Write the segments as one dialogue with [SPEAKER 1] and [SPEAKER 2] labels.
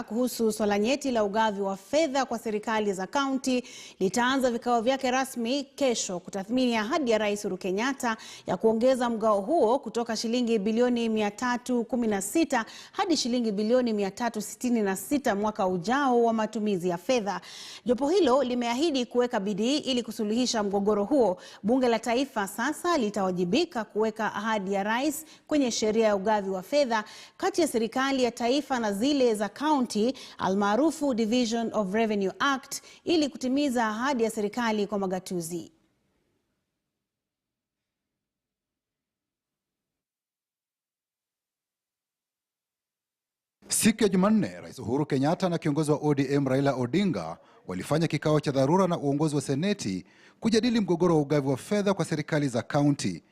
[SPEAKER 1] Kuhusu suala nyeti la ugavi wa fedha kwa serikali za kaunti, litaanza vikao vyake rasmi kesho kutathmini ahadi ya Rais Uhuru Kenyatta ya kuongeza mgao huo kutoka shilingi bilioni 316 hadi shilingi bilioni 366 mwaka ujao wa matumizi ya fedha. Jopo hilo limeahidi kuweka bidii ili kusuluhisha mgogoro huo. Bunge la Taifa sasa litawajibika kuweka ahadi ya rais kwenye sheria ya ugavi wa fedha kati ya serikali ya taifa na zile za kaunti almaarufu Division of Revenue Act ili kutimiza ahadi ya serikali kwa magatuzi.
[SPEAKER 2] Siku ya Jumanne, Rais Uhuru Kenyatta na kiongozi wa ODM Raila Odinga walifanya kikao cha dharura na uongozi wa Seneti kujadili mgogoro wa ugavi wa fedha kwa serikali za kaunti.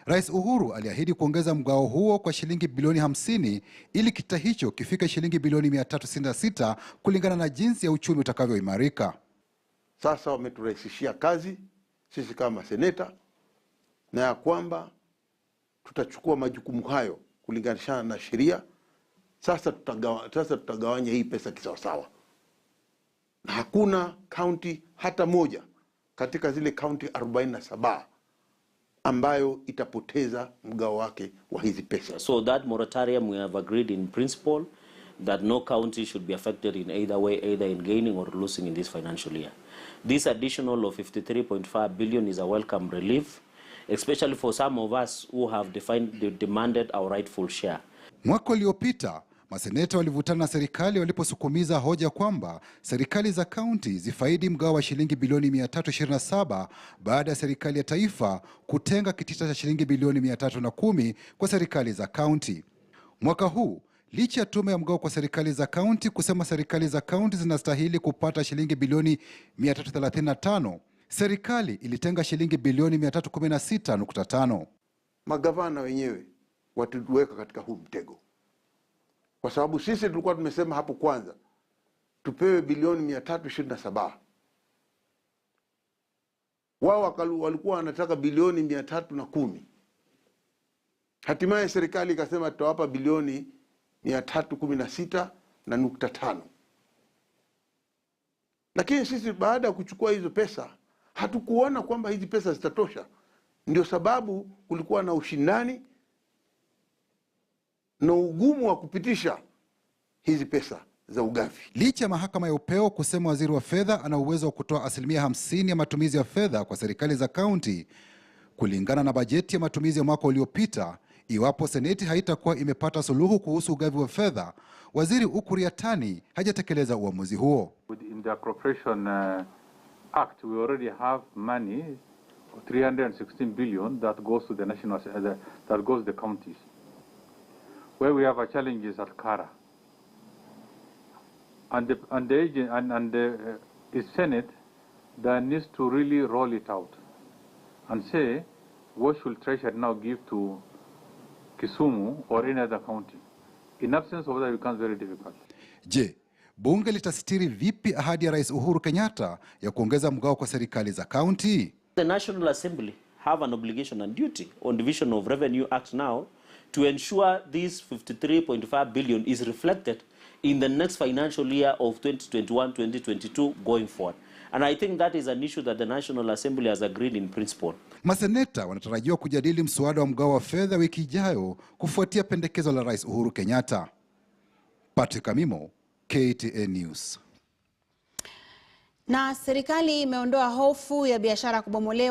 [SPEAKER 2] Rais Uhuru aliahidi kuongeza mgao huo kwa shilingi bilioni 50 ili kita hicho kifike shilingi bilioni 366 kulingana na jinsi ya uchumi utakavyoimarika.
[SPEAKER 3] Sasa wameturahisishia kazi sisi kama seneta, na ya kwamba tutachukua majukumu hayo kulinganisha na sheria. Sasa tutagawanya hii pesa kisawasawa, na hakuna kaunti hata moja katika zile kaunti 47 ambayo itapoteza mgao wake wa hizi pesa.
[SPEAKER 4] So that moratorium we have agreed in principle that no county should be affected in either way, either in gaining or losing in this financial year. This additional of 53.5 billion is a welcome relief, especially for some of us who have demanded our rightful share.
[SPEAKER 2] Mwaka uliopita, maseneta walivutana na serikali waliposukumiza hoja kwamba serikali za kaunti zifaidi mgao wa shilingi bilioni 327 baada ya serikali ya taifa kutenga kitita cha shilingi bilioni 310 kwa serikali za kaunti. Mwaka huu, licha ya tume ya mgao kwa serikali za kaunti kusema serikali za kaunti zinastahili kupata shilingi bilioni 335, serikali ilitenga shilingi bilioni 316.5.
[SPEAKER 3] Magavana wenyewe watuweka katika huu mtego, kwa sababu sisi tulikuwa tumesema hapo kwanza tupewe bilioni 327. Wao walikuwa wanataka bilioni 310. Hatimaye serikali ikasema tutawapa bilioni 316.5. Lakini sisi baada ya kuchukua hizo pesa hatukuona kwamba hizi pesa zitatosha. Ndio sababu kulikuwa na ushindani na ugumu wa kupitisha hizi pesa za ugavi.
[SPEAKER 2] Licha ya mahakama ya upeo kusema waziri wa fedha ana uwezo wa kutoa 50% ya matumizi ya fedha kwa serikali za kaunti kulingana na bajeti ya matumizi ya mwaka uliopita, iwapo seneti haitakuwa imepata suluhu kuhusu ugavi wa fedha, waziri Ukur Yatani hajatekeleza uamuzi huo.
[SPEAKER 5] In the Appropriation Act, we already have money, 316 billion that goes to the national, that goes to the counties. Where we have a challenge is at Kara, and the Senate that needs to really roll it out and say what should Treasury now give to Kisumu or any other county. In absence of that, it becomes very difficult.
[SPEAKER 2] Je, bunge litasitiri vipi ahadi ya Rais Uhuru Kenyatta ya kuongeza mgao kwa serikali za kaunti?
[SPEAKER 4] The National Assembly have an obligation and duty on Division of Revenue Act now to ensure this 53.5 billion is reflected in the next financial year of 2021-2022 going forward. And I think that is an issue that the National Assembly has agreed in principle.
[SPEAKER 2] Maseneta wanatarajiwa kujadili mswada wa mgao wa fedha wiki ijayo kufuatia pendekezo la Rais Uhuru Kenyatta. Patrick Amimo, KTN News.
[SPEAKER 1] Na serikali imeondoa hofu ya biashara kubomolewa